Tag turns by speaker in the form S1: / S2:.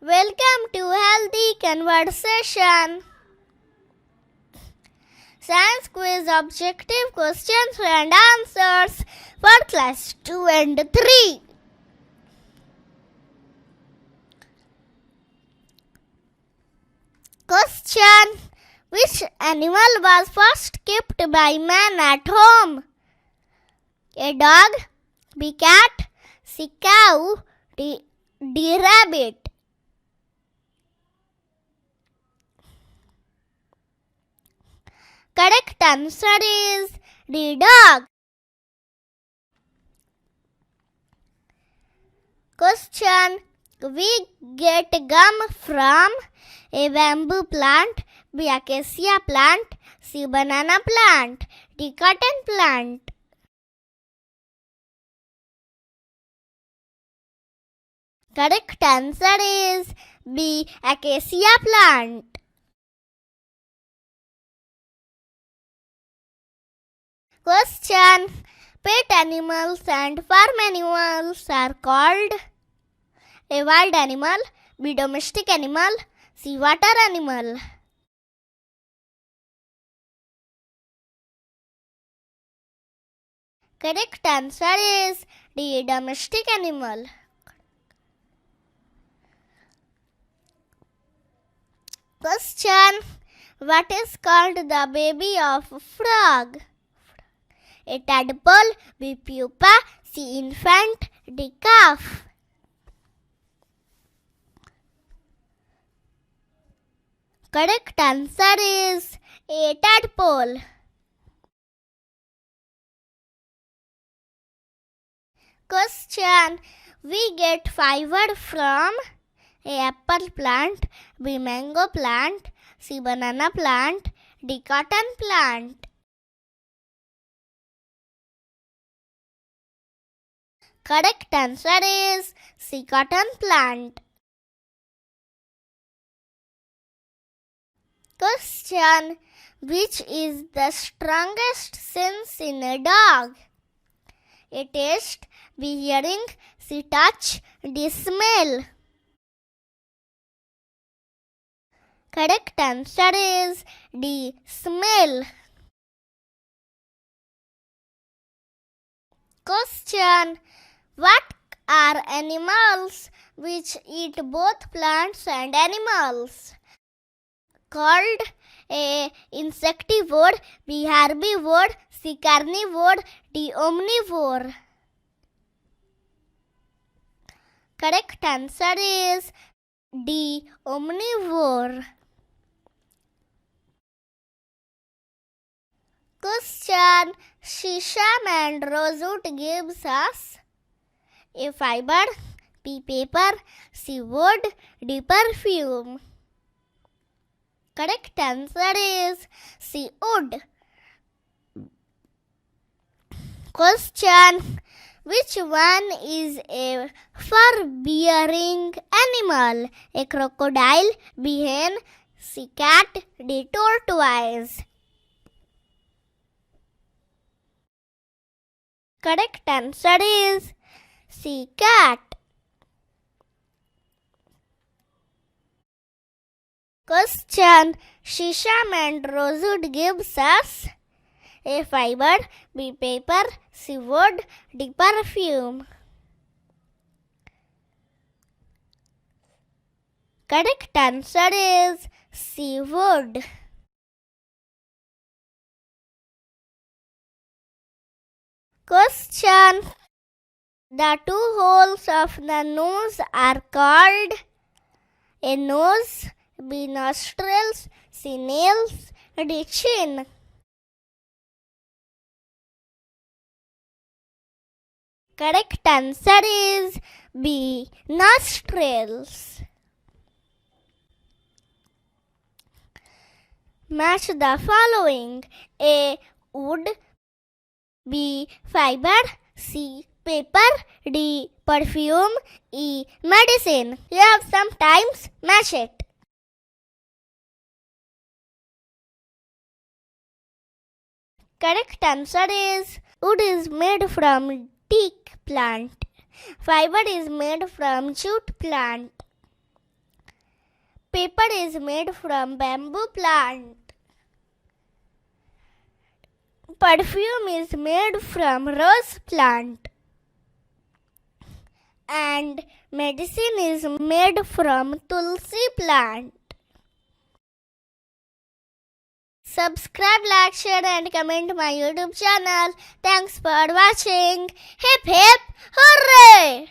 S1: Welcome to Healthy Conversation. Science quiz objective questions and answers for class 2 and 3. Question: which animal was first kept by man at home? A dog, B cat, C cow, D rabbit. Correct answer is D dog. Question: we get gum from A bamboo plant, B acacia plant, C banana plant, D cotton plant. Correct answer is B acacia plant. Question: pet animals and farm animals are called A wild animal, B domestic animal, C water animal. Correct answer is D domestic animal. Question: what is called the baby of a frog? A tadpole, B pupa, C infant, D calf. Correct answer is A tadpole. Question: we get fiber from A apple plant, B mango plant, C banana plant, D cotton plant. Correct answer is C cotton plant. Question: which is the strongest sense in a dog? A taste, B hearing, C touch, D smell. Correct answer is D smell. Question: what are animals which eat both plants and animals? Called A insectivore, B herbivore, C carnivore, D omnivore. Correct answer is D omnivore. Question: sesame and rosewood gives us A fiber, B paper, C wood, D perfume. Correct answer is C wood. Question: which one is a fur-bearing animal? A crocodile, B hen, C cat, D tortoise. Correct answer is C cat. Question: sesame and rosewood gives us A fiber, B paper, C wood, D perfume. Correct answer is C wood. Question: the two holes of the nose are called A nose, B nostrils, C nails, D chin. Correct answer is B nostrils. Match the following: A wood, B fiber, C paper, D perfume, E medicine. You have sometimes match it. Correct answer is wood is made from teak plant. Fiber is made from jute plant. Paper is made from bamboo plant. Perfume is made from rose plant. And medicine is made from tulsi plant. Subscribe, like, share and comment my YouTube channel. Thanks for watching. Hip hip hooray!